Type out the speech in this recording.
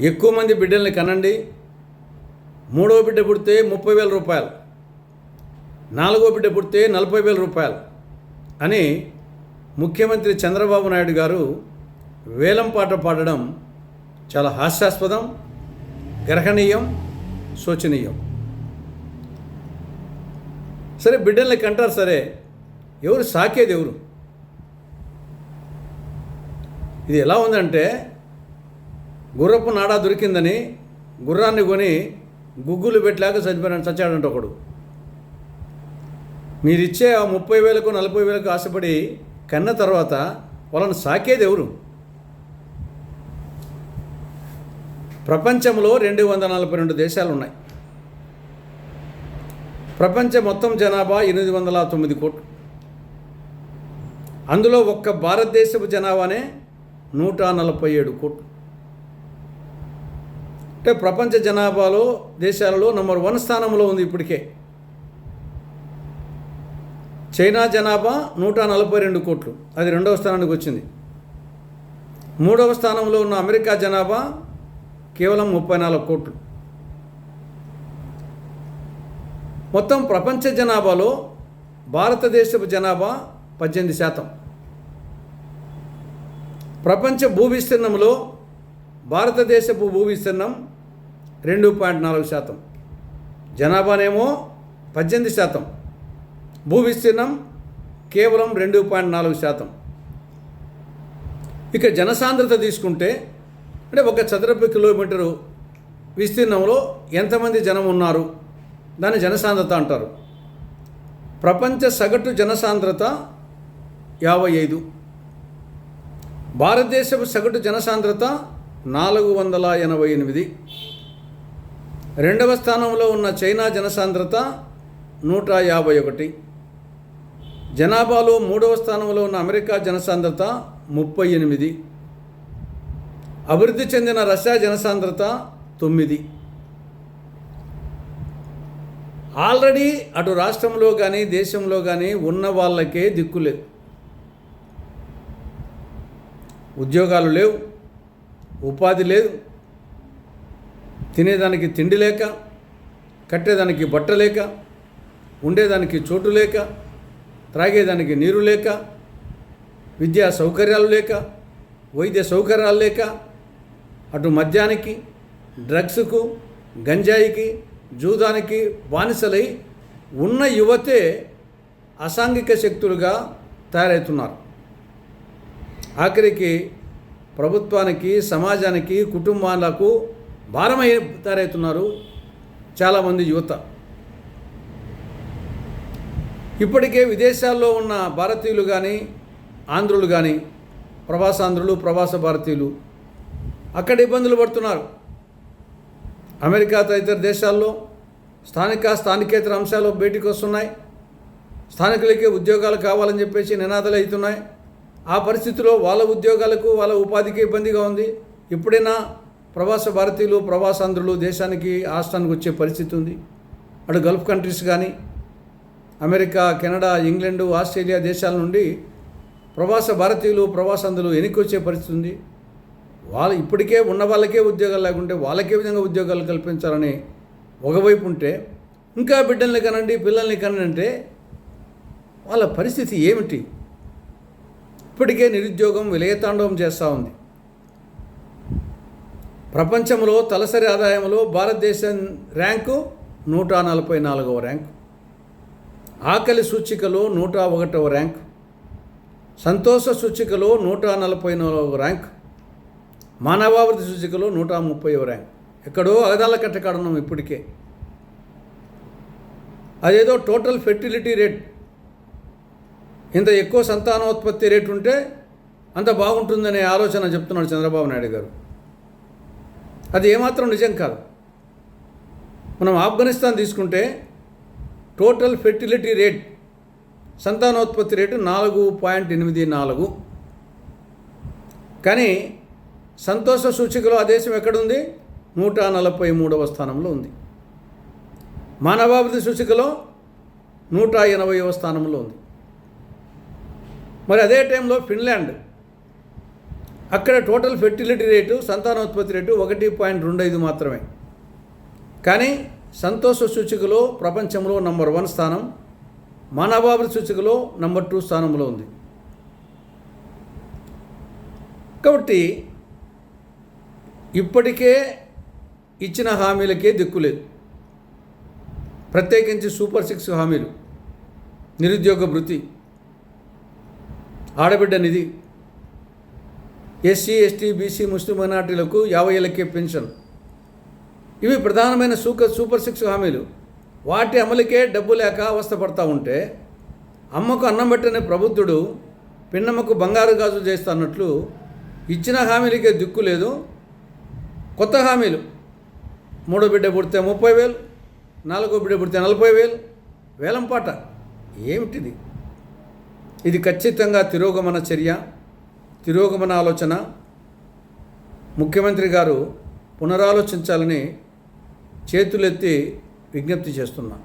ఎక్కువ మంది బిడ్డల్ని కనండి, మూడో బిడ్డ పుడితే 30,000 రూపాయలు, నాలుగో బిడ్డ పుడితే 40,000 రూపాయలు అని ముఖ్యమంత్రి చంద్రబాబు నాయుడు గారు వేలం పాట పాడడం చాలా హాస్యాస్పదం, గర్హనీయం, శోచనీయం. సరే, బిడ్డల్ని కంటారు, సరే, ఎవరు సాకేది ఎవరు? ఇది ఎలా ఉందంటే, గుర్రపు నాడా దొరికిందని గుర్రాన్ని కొని గుగ్గులు పెట్టలేక చచ్చాడంట ఒకడు. మీరిచ్చే ఆ 30,000కు 40,000కు ఆశపడి కన్న తర్వాత వాళ్ళని సాకేది ఎవరు? ప్రపంచంలో 242 దేశాలు ఉన్నాయి. ప్రపంచ మొత్తం జనాభా 809 కోట్లు. అందులో ఒక్క భారతదేశపు జనాభానే 147 కోట్లు. అంటే ప్రపంచ జనాభాలో దేశాలలో నంబర్ 1 స్థానంలో ఉంది ఇప్పటికే. చైనా జనాభా 142 కోట్లు, అది 2వ స్థానానికి వచ్చింది. 3వ స్థానంలో ఉన్న అమెరికా జనాభా కేవలం 34 కోట్లు. మొత్తం ప్రపంచ జనాభాలో భారతదేశపు జనాభా 18%. ప్రపంచ భూవిస్తీర్ణంలో భారతదేశపు భూవిస్తీర్ణం 2.4%. జనాభానేమో 18%, భూవిస్తీర్ణం కేవలం 2.4%. ఇక జనసాంద్రత తీసుకుంటే, అంటే ఒక చదరపు కిలోమీటరు విస్తీర్ణంలో ఎంతమంది జనం ఉన్నారు, దాన్ని జనసాంద్రత అంటారు. ప్రపంచ సగటు జనసాంద్రత 55. భారతదేశపు సగటు జనసాంద్రత 488. 2వ స్థానంలో ఉన్న చైనా జనసాంద్రత 151. జనాభాలో 3వ స్థానంలో ఉన్న అమెరికా జనసాంద్రత 38. అభివృద్ధి చెందిన రష్యా జనసాంద్రత 9. ఆల్రెడీ అటు రాష్ట్రంలో కానీ దేశంలో కానీ ఉన్న వాళ్ళకే దిక్కులేదు. ఉద్యోగాలు లేవు, ఉపాధి లేదు, తినేదానికి తిండి లేక, కట్టేదానికి బట్ట లేక, ఉండేదానికి చోటు లేక, త్రాగేదానికి నీరు లేక, విద్యా సౌకర్యాలు లేక, వైద్య సౌకర్యాలు లేక, అటు మద్యానికి, డ్రగ్స్కు, గంజాయికి, జూదానికి బానిసలై ఉన్న యువతే అసాంఘిక శక్తులుగా తయారవుతున్నారు. ఆఖరికి ప్రభుత్వానికి, సమాజానికి, కుటుంబాలకు భారమై తయారవుతున్నారు చాలామంది యువత. ఇప్పటికే విదేశాల్లో ఉన్న భారతీయులు కానీ, ఆంధ్రులు కానీ, ప్రవాసాంధ్రులు, ప్రవాస భారతీయులు అక్కడ ఇబ్బందులు పడుతున్నారు. అమెరికా తదితర దేశాల్లో స్థానికేతర అంశాలు బయటికి వస్తున్నాయి. స్థానికులకే ఉద్యోగాలు కావాలని చెప్పేసి నినాదాలు అవుతున్నాయి. ఆ పరిస్థితిలో వాళ్ళ ఉద్యోగాలకు, వాళ్ళ ఉపాధికి ఇబ్బందిగా ఉంది. ఇప్పుడైనా ప్రవాస భారతీయులు, ప్రవాసాంధ్రులు దేశానికి, రాష్ట్రానికి వచ్చే పరిస్థితి ఉంది. అటు గల్ఫ్ కంట్రీస్ కానీ, అమెరికా, కెనడా, ఇంగ్లాండు, ఆస్ట్రేలియా దేశాల నుండి ప్రవాస భారతీయులు, ప్రవాసాంధ్రులు వెనక్కి వచ్చే పరిస్థితి ఉంది. వాళ్ళు ఇప్పటికే ఉన్న వాళ్ళకే ఉద్యోగాలు లేకుంటే వాళ్ళకే విధంగా ఉద్యోగాలు కల్పించాలని ఒకవైపు ఉంటే, ఇంకా బిడ్డల్ని కనండి, పిల్లల్ని కనంటే వాళ్ళ పరిస్థితి ఏమిటి? ఇప్పటికే నిరుద్యోగం విలయతాండవం చేస్తూ ఉంది. ప్రపంచంలో తలసరి ఆదాయంలో భారతదేశం ర్యాంకు 144వ ర్యాంకు, ఆకలి సూచికలో 101వ ర్యాంకు, సంతోష సూచికలో 144వ ర్యాంకు, మానవాభివృద్ధి సూచికలో 130వ ర్యాంక్. ఎక్కడో అగదాల కట్టకాడున్నాం ఇప్పటికే. అదేదో టోటల్ ఫెర్టిలిటీ రేట్, ఇంత ఎక్కువ సంతానోత్పత్తి రేటు ఉంటే అంత బాగుంటుందనే ఆలోచన చెప్తున్నాడు చంద్రబాబు నాయుడు గారు. అది ఏమాత్రం నిజం కాదు. మనం ఆఫ్ఘనిస్తాన్ తీసుకుంటే టోటల్ ఫెర్టిలిటీ రేట్, సంతానోత్పత్తి రేటు 4.84. కానీ సంతోష సూచికలో ఆ దేశం ఎక్కడుంది? 143వ స్థానంలో ఉంది. మానవాభివృద్ధి సూచికలో 180వ స్థానంలో ఉంది. మరి అదే టైంలో ఫిన్లాండ్ అక్కడ టోటల్ ఫెర్టిలిటీ రేటు, సంతానోత్పత్తి రేటు 1.25 మాత్రమే. కానీ సంతోష సూచికలో ప్రపంచంలో నంబర్ 1 స్థానం, మానవాభివృద్ధి సూచికలో నంబర్ 2 స్థానంలో ఉంది. కాబట్టి ఇప్పటికే ఇచ్చిన హామీలకే దిక్కులేదు. ప్రత్యేకించి సూపర్ 6 హామీలు, నిరుద్యోగ భృతి, ఆడబిడ్డ నిధి, ఎస్సీ, ఎస్టీ, బీసీ, ముస్లిం మైనార్టీలకు 50 ఏళ్ళకే పెన్షన్, ఇవి ప్రధానమైన సూపర్ 6 హామీలు. వాటి అమలుకే డబ్బు లేక అవస్థపడతా ఉంటే, అమ్మకు అన్నం పెట్టని ప్రభుత్వుడు పిన్నమ్మకు బంగారు గాజులు చేస్తా అన్నట్లు ఇచ్చిన హామీలకే దిక్కు లేదు. కొత్త హామీలు, 3వ బిడ్డ పుడితే 30,000, 4వ బిడ్డ పుడితే 40,000, వేలంపాట. ఏమిటిది? ఇది ఖచ్చితంగా తిరోగమన చర్య, తిరోగమన ఆలోచన. ముఖ్యమంత్రి గారు పునరాలోచించాలని చేతులెత్తి విజ్ఞప్తి చేస్తున్నా.